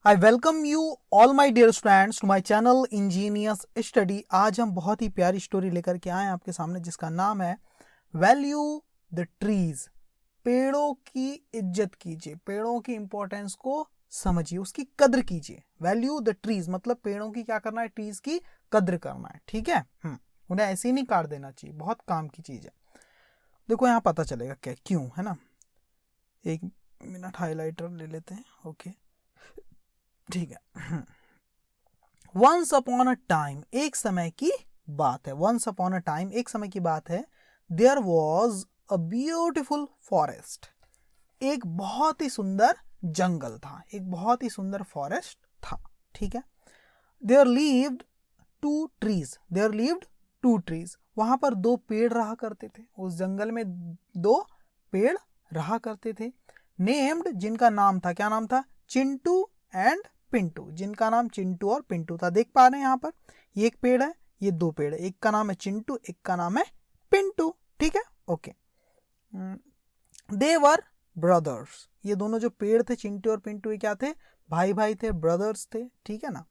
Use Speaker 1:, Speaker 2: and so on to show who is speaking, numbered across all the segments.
Speaker 1: I welcome you all my dear students to my channel engineers study. आज हम बहुत ही प्यारी स्टोरी लेकर के आए हैं आपके सामने, जिसका नाम है वैल्यू द ट्रीज। पेड़ों की इज्जत कीजिए, पेड़ों की इंपॉर्टेंस को समझिए, उसकी कद्र कीजिए। वैल्यू द ट्रीज मतलब पेड़ों की क्या करना है, ट्रीज की कद्र करना है। ठीक है, उन्हें ऐसे ही नहीं काट देना चाहिए, बहुत काम की चीज है। देखो यहाँ पता चलेगा क्या क्यों, है ना। एक मिनट हाइलाइटर ले लेते हैं। ओके, ठीक है। वंस अपॉन अ टाइम, एक समय की बात है। वंस अपॉन अ टाइम, एक समय की बात है। There was a beautiful forest, एक बहुत ही सुंदर जंगल था, एक बहुत ही सुंदर फॉरेस्ट था। ठीक है। There lived two trees, there lived two trees, वहां पर दो पेड़ रहा करते थे। उस जंगल में दो पेड़ रहा करते थे। नेम्ड, जिनका नाम था, क्या नाम था, चिंटू एंड पिंटू, जिनका नाम चिंटू और पिंटू था। देख पा रहे हैं यहाँ पर, ये एक पेड़ है, ये दो पेड़ है, एक का नाम है चिंटू, एक का नाम है पिंटू। ठीक है, ओके। दे वर ब्रदर्स, ये दोनों जो पेड़ थे चिंटू और पिंटू, ये क्या थे, भाई भाई थे, ब्रदर्स थे। ठीक है ना।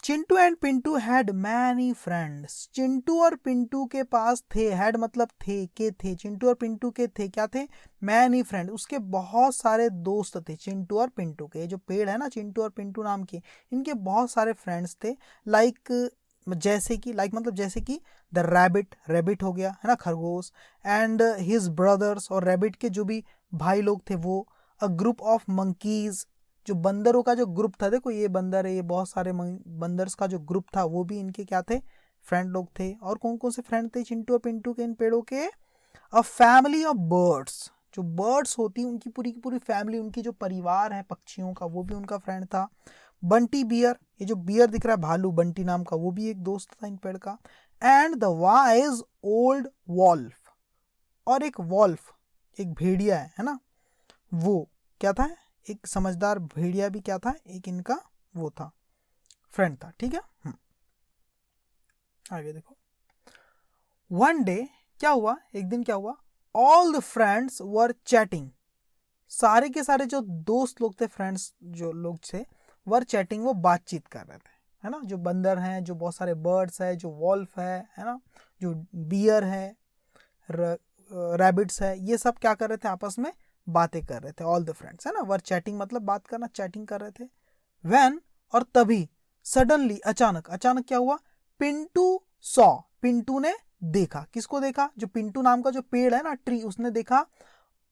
Speaker 1: Chintu and Pintu had many friends, Chintu और पिंटू के पास थे, हैड मतलब थे, के थे, चिंटू और पिंटू के थे, क्या थे, मैनी फ्रेंड, उसके बहुत सारे दोस्त थे। चिंटू और पिंटू के, जो पेड़ है ना चिंटू और पिंटू नाम के, इनके बहुत सारे फ्रेंड्स थे। लाइक जैसे कि, लाइक मतलब जैसे कि द रैबिट, रैबिट हो गया है ना, खरगोश, एंड हिज ब्रदर्स, और रैबिट के जो भी भाई लोग थे वो। अ ग्रुप ऑफ मंकीज, जो बंदरों का जो ग्रुप था, देखो ये बंदर है, ये बहुत सारे बंदर्स का जो ग्रुप था वो भी इनके क्या थे, फ्रेंड लोग थे। और कौन कौन से फ्रेंड थे चिंटू और पिंटू के इन पेड़ों के, अ फैमिली ऑफ बर्ड्स, जो बर्ड्स होती उनकी पूरी की पूरी फैमिली, उनकी जो परिवार है पक्षियों का, वो भी उनका फ्रेंड था। बंटी बियर, ये जो बियर दिख रहा है भालू बंटी नाम का, वो भी एक दोस्त था इन पेड़ का। And the wise old wolf, और एक वॉल्फ, एक भेड़िया है ना, वो क्या था, एक समझदार भेड़िया भी क्या था, एक इनका वो था, फ्रेंड था। ठीक है, आगे देखो। वन डे, क्या हुआ, एक दिन क्या हुआ, all the friends were chatting, सारे के सारे जो दोस्त लोग थे, फ्रेंड्स जो लोग थे, वर चैटिंग, वो बातचीत कर रहे थे, है ना। जो बंदर हैं, जो बहुत सारे बर्ड्स है, जो वॉल्फ है ना, जो बियर है, रैबिट्स है, ये सब क्या कर रहे थे, आपस में बातें कर रहे थे। ऑल द फ्रेंड्स, है ना, वर चैटिंग मतलब बात करना, चैटिंग कर रहे थे। व्हेन, और तभी, सडनली, अचानक, अचानक क्या हुआ, पिंटू सॉ, पिंटू ने देखा, किसको देखा, जो पिंटू नाम का जो पेड़ है ना, ट्री, उसने देखा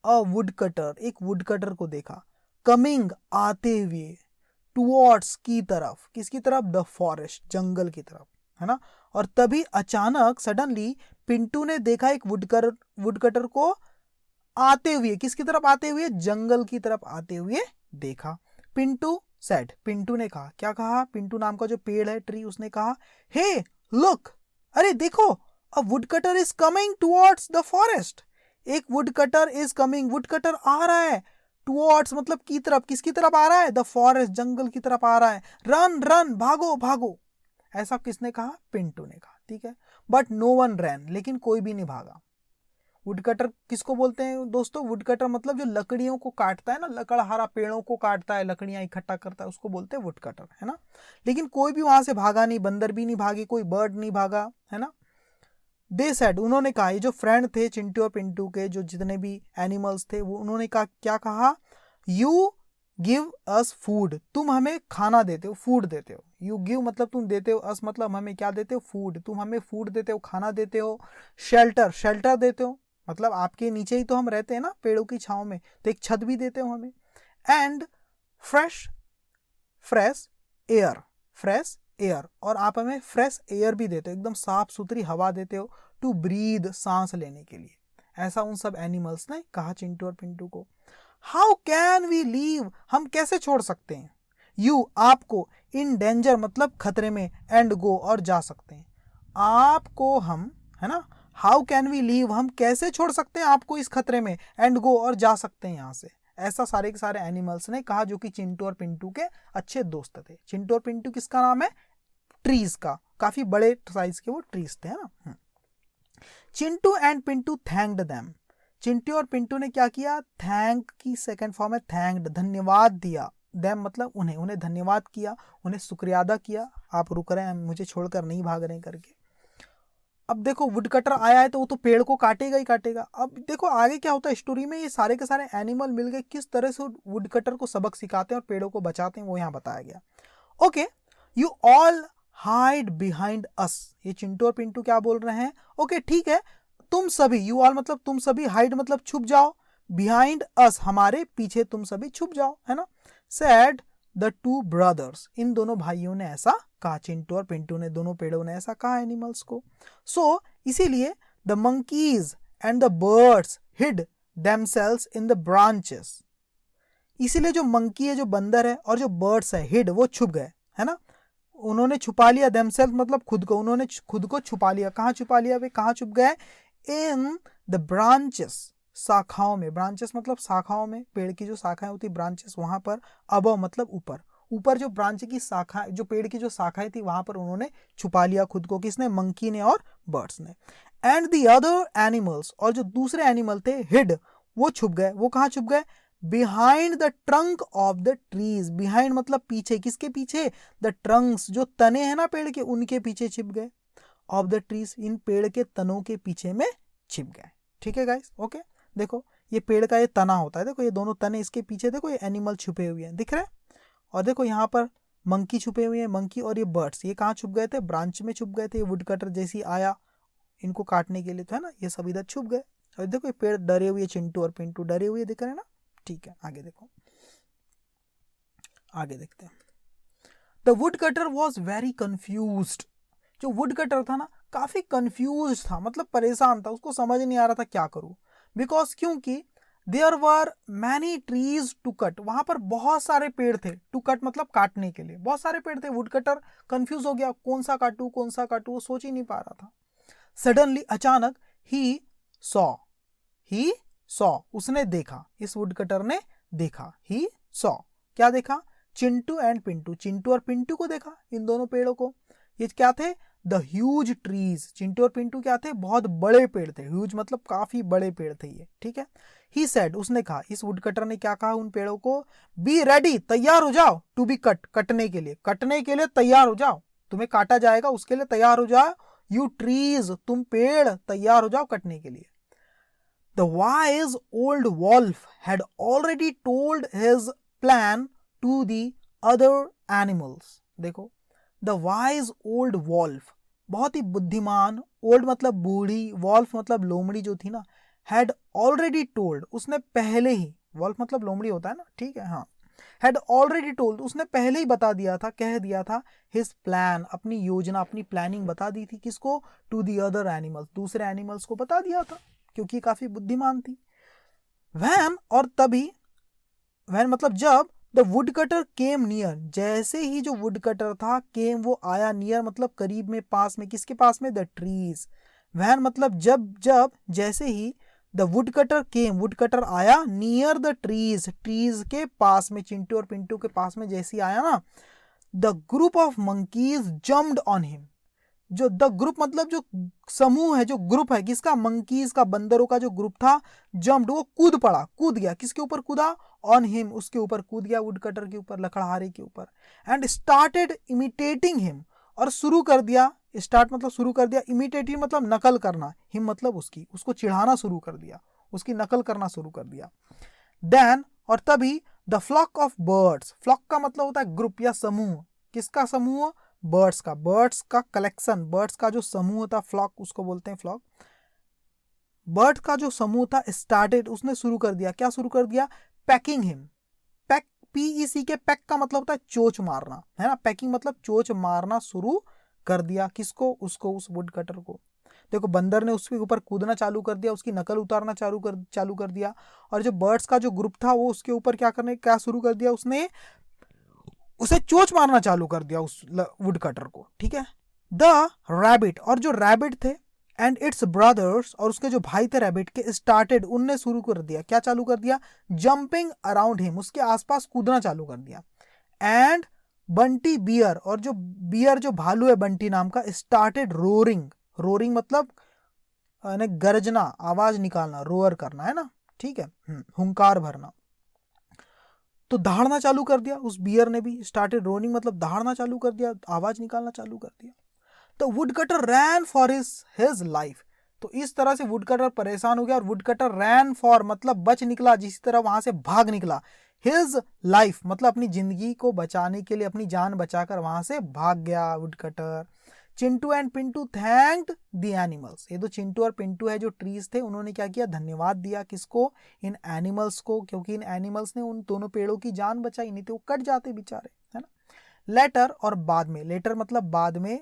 Speaker 1: अ वुड कटर, एक वुड कटर को देखा, कमिंग, आते हुए, टुवर्ड्स, की तरफ, किसकी तरफ, द फॉरेस्ट, जंगल की तरफ, है ना। और तभी अचानक, सडनली, पिंटू ने देखा एक वुडकटर को आते हुए, किसकी तरफ आते हुए, जंगल की तरफ आते हुए देखा। पिंटू सेड, पिंटू ने कहा, क्या कहा, पिंटू नाम का जो पेड़ है, ट्री, उसने कहा, हे लुक, अरे देखो, a woodcutter is coming towards the forest, एक वुडकटर इज कमिंग, वुडकटर आ रहा है, टुवर्ड्स मतलब की तरफ, किसकी तरफ आ रहा है, द फॉरेस्ट, जंगल की तरफ आ रहा है, रन रन, भागो भागो, ऐसा किसने कहा, पिंटू ने कहा। ठीक है, बट नो वन रैन, लेकिन कोई भी नहीं भागा। वुडकटर किसको बोलते हैं दोस्तों, वुडकटर मतलब जो लकड़ियों को काटता है ना, लकड़हारा पेड़ों को काटता है, लकड़ियां इकट्ठा करता है, उसको बोलते हैं वुडकटर, है ना। लेकिन कोई भी वहां से भागा नहीं, बंदर भी नहीं भागे, कोई बर्ड नहीं भागा, है ना। दे सेड, उन्होंने कहा, ये जो फ्रेंड थे चिंटू और पिंटू के, जो जितने भी एनिमल्स थे, वो उन्होंने कहा, क्या कहा, यू गिव अस फूड, तुम हमें खाना देते हो, फूड देते हो। यू गिव मतलब तुम देते हो, अस मतलब हमें क्या देते हो, फूड, तुम हमें फूड देते हो, खाना देते हो। शेल्टर, शेल्टर देते हो, मतलब आपके नीचे ही तो हम रहते हैं ना, पेड़ों की छांव में, तो एक छत भी देते हो हमें। And fresh, fresh air, fresh air, और आप हमें फ्रेश एयर भी देते हो, एकदम साफ सुथरी हवा देते हो, टू ब्रीद, सांस लेने के लिए। ऐसा उन सब एनिमल्स ने कहा चिंटू और पिंटू को। हाउ कैन वी लीव, हम कैसे छोड़ सकते हैं, यू, आपको, इन डेंजर मतलब खतरे में, एंड गो, और जा सकते हैं, आपको हम, है ना। हाउ कैन वी लीव, हम कैसे छोड़ सकते हैं आपको इस खतरे में, एंड गो, और जा सकते हैं यहाँ से। ऐसा सारे के सारे एनिमल्स ने कहा, जो कि चिंटू और पिंटू के अच्छे दोस्त थे। चिंटू और पिंटू किसका नाम है, ट्रीज का, काफी बड़े साइज के वो ट्रीज थे, है ना। Chintu and Pintu thanked them, Chintu और पिंटू ने क्या किया, थैंक की सेकंड फॉर्म है थैंक्ड, धन्यवाद दिया देम मतलब उन्हें धन्यवाद किया, उन्हें शुक्रिया अदा किया, आप रुक रहे हैं, मुझे छोड़कर नहीं भाग रहे हैं करके। अब देखो वुडकटर आया है तो वो तो पेड़ को काटेगा ही काटेगा। अब देखो आगे क्या होता है स्टोरी में, ये सारे के सारे एनिमल मिल गए, किस तरह से वुडकटर को सबक सिखाते हैं और पेड़ों को बचाते हैं वो यहाँ बताया गया। Okay, you all hide behind us, ये चिंटू और पिंटू क्या बोल रहे हैं, ओके ठीक है, तुम सभी, यू ऑल मतलब तुम सभी, हाइड मतलब छुप जाओ, बिहाइंड अस हमारे पीछे तुम सभी छुप जाओ, है ना। सेड द टू ब्रदर्स, इन दोनों भाइयों ने ऐसा कहा, चिंटू और पिंटू ने, दोनों पेड़ों ने ऐसा कहा एनिमल्स को। सो इसीलिए the monkeys and the birds hid themselves in the branches, इसीलिए जो मंकी है, जो बंदर है, और जो बर्ड्स है हिड, वो छुप गए, है ना, उन्होंने छुपा लिया, देमसेल्फ मतलब खुद को, उन्होंने खुद को छुपा लिया। कहाँ छुपा लिया वे, कहाँ छुप गए, इन द ब्रांचेस, शाखाओं में, ब्रांचेस मतलब शाखाओं में, पेड़ की जो शाखाएं होती ब्रांचेस, वहां पर, अबव मतलब ऊपर, ऊपर जो ब्रांच की शाखा, जो पेड़ की जो शाखाएं थी वहां पर उन्होंने छुपा लिया खुद को, किसने, मंकी ने और बर्ड्स ने। एंड द अदर एनिमल्स, और जो दूसरे एनिमल थे हिड, वो छुप गए, वो कहाँ छुप गए, behind the trunk of the trees, behind मतलब पीछे, किसके पीछे, द ट्रंक्स, जो तने हैं ना पेड़ के, उनके पीछे छिप गए, ऑफ द ट्रीज, इन पेड़ के तनों के पीछे में छिप गए। ठीक है गाइस, ओके, देखो ये पेड़ का ये तना होता है, देखो ये दोनों तने, इसके पीछे देखो ये एनिमल छुपे हुए हैं, दिख रहे हैं, और देखो यहाँ पर मंकी छुपे हुए हैं, मंकी, और ये बर्ड्स, ये कहाँ छुप गए थे, ब्रांच में छुप गए थे, ये वुडकटर जैसी आया इनको काटने के लिए, तो है ना, ये सब इधर छुप गए, और देखो ये पेड़ डरे हुए, चिंटू और पिंटू डरे हुए दिख रहे हैं ना। ठीक है, आगे देखो, आगे देखते हैं। The wood cutter was very confused, जो वुड कटर था ना काफी कंफ्यूज था, मतलब परेशान था, उसको समझ नहीं आ रहा था क्या करूं, बिकॉज क्योंकि there were many trees to cut, वहां पर बहुत सारे पेड़ थे, टू कट मतलब काटने के लिए बहुत सारे पेड़ थे, वुड कटर कंफ्यूज हो गया, कौन सा काटू कौन सा काटू, वो सोच ही नहीं पा रहा था। सडनली अचानक, ही सॉ उसने देखा, इस वुडकटर ने देखा, ही सॉ क्या देखा, चिंटू एंड पिंटू, चिंटू और पिंटू को देखा, इन दोनों पेड़ों को, ये क्या थे, द ह्यूज ट्रीज, चिंटू और पिंटू क्या थे, बहुत बड़े पेड़ थे, ह्यूज मतलब काफी बड़े पेड़ थे ये, ठीक है। ही सेड, उसने कहा, इस वुडकटर ने क्या कहा उन पेड़ों को, बी रेडी, तैयार हो जाओ, टू बी कट, कटने के लिए तैयार हो जाओ, तुम्हें काटा जाएगा उसके लिए तैयार हो जाओ, यू ट्रीज, तुम पेड़ तैयार हो जाओ कटने के लिए। The wise old wolf had already told his plan to the other animals. देखो, the wise old wolf, बहुत ही बुद्धिमान, old मतलब बूढ़ी, wolf मतलब लोमड़ी जो थी ना, had already told, उसने पहले ही, wolf मतलब लोमड़ी होता है ना, ठीक है, हाँ, had already told, उसने पहले ही बता दिया था, कह दिया था, his plan, अपनी योजना, अपनी प्लानिंग बता दी थी, किसको, to the other animals, दूसरे एनिमल्स को बता दिया था, क्योंकि काफी बुद्धिमान थी। वैन, और तभी, वैन मतलब जब, द वुडकटर केम नियर, जैसे ही जो वुडकटर था, केम वो आया, नियर मतलब करीब में, पास में, किसके पास में, द ट्रीज, वैन मतलब जब जैसे ही, द वुडकटर केम, वुडकटर आया, नियर द ट्रीज, ट्रीज के पास में, चिंटू और पिंटू के पास में जैसे ही आया ना, the group of monkeys jumped on him, जो द ग्रुप मतलब जो समूह है, जो ग्रुप है किसका, मंकीज का, बंदरों का जो ग्रुप था, जम्प्ड वो कूद पड़ा, कूद गया, किसके ऊपर कूदा, ऑन हिम, उसके ऊपर कूद गया, वुडकटर के ऊपर, लकड़हारे के ऊपर, एंड स्टार्टेड इमिटेटिंग हिम, और शुरू कर दिया, स्टार्ट मतलब शुरू कर दिया, इमिटेटिंग मतलब नकल करना, हिम मतलब उसकी, उसको चिढ़ाना शुरू कर दिया, उसकी नकल करना शुरू कर दिया। देन, और तभी, the flock of birds, flock का मतलब होता है ग्रुप या समूह, किसका समूह, बर्ड्स का कलेक्शन, बर्ड्स का जो समूह होता है, फ्लॉक उसको बोलते हैं, फ्लॉक, बर्ड का जो समूह था, स्टार्टेड उसने शुरू कर दिया, क्या शुरू कर दिया, पैकिंग हिम, पैक, PEC के पैक का मतलब होता है चोच मारना, है ना, पैकिंग मतलब चोच मारना शुरू कर दिया, किसको, उसको, उस वुडकटर को। देखो बंदर ने उसके ऊपर कूदना चालू कर दिया, उसकी नकल उतारना चालू कर दिया, और जो बर्ड्स का जो ग्रुप था वो उसके ऊपर क्या शुरू कर दिया, उसने उसे चोच मारना चालू कर दिया उस वुडकटर को, ठीक है। द रैबिट, और जो रैबिट थे, एंड इट्स ब्रदर्स, और उसके जो भाई थे रैबिट के, स्टार्टेड उनने शुरू कर दिया, क्या चालू कर दिया, जंपिंग अराउंड हिम, उसके आसपास कूदना चालू कर दिया। एंड बंटी बियर, और जो बियर जो भालू है बंटी नाम का, स्टार्टेड रोरिंग, रोरिंग मतलब गरजना, आवाज निकालना, रोअर करना, है ना, ठीक है, हुंकार भरना। तो दहाड़ना चालू कर दिया, उस बियर ने भी स्टार्टेड रोनिंग, मतलब दहाड़ना चालू कर दिया, आवाज निकालना चालू कर दिया। तो woodcutter rain for his life. तो इस तरह से वुडकटर परेशान हो गया और वुडकटर रैन फॉर मतलब बच निकला, जिस तरह वहां से भाग निकला, हिज लाइफ मतलब अपनी जिंदगी को बचाने के लिए, अपनी जान बचाकर वहां से भाग गया woodcutter. Chintu and Pintu thanked the animals. ये तो चिंटू और पिंटू है जो ट्रीज थे, उन्होंने क्या किया, धन्यवाद दिया किसको, इन एनिमल्स को, क्योंकि इन एनिमल्स ने उन दोनों पेड़ों की जान बचाई, नहीं तो वो कट जाते बेचारे, है ना। लेटर और बाद में, लेटर मतलब बाद में,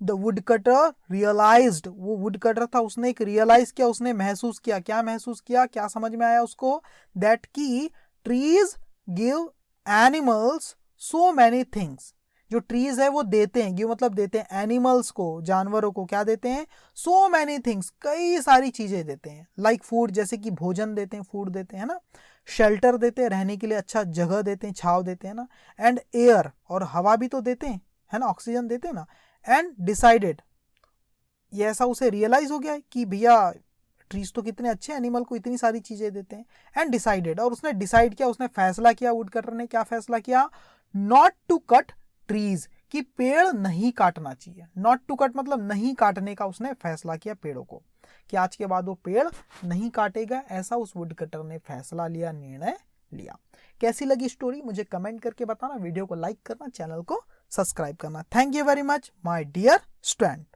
Speaker 1: द वुडकटर रियलाइज्ड, वो वुडकटर था, उसने एक रियलाइज किया, उसने महसूस किया, क्या महसूस किया, क्या समझ में आया उसको, दैट की trees give animals so many things. जो ट्रीज है वो देते हैं, गिव मतलब देते हैं, एनिमल्स को, जानवरों को क्या देते हैं, सो मैनी थिंग्स, कई सारी चीजें देते हैं, लाइक फूड, जैसे कि भोजन देते हैं, फूड देते हैं ना, शेल्टर देते हैं, रहने के लिए अच्छा जगह देते हैं, छाव देते हैं ना, एंड एयर, और हवा भी तो देते हैं, है ना, ऑक्सीजन देते हैं ना, एंड डिसाइडेड, ये ऐसा उसे रियलाइज हो गया है कि भैया ट्रीज तो कितने अच्छे, एनिमल को इतनी सारी चीजें देते हैं, एंड डिसाइडेड, और उसने डिसाइड किया, उसने फैसला किया, वुडकटर ने क्या फैसला किया, नॉट टू कट ट्रीज, कि पेड़ नहीं काटना चाहिए, नॉट टू कट मतलब नहीं काटने का उसने फैसला किया पेड़ों को, कि आज के बाद वो पेड़ नहीं काटेगा, ऐसा उस वुडकटर ने फैसला लिया, निर्णय लिया। कैसी लगी स्टोरी मुझे कमेंट करके बताना, वीडियो को लाइक करना, चैनल को सब्सक्राइब करना। Thank you very much my dear student.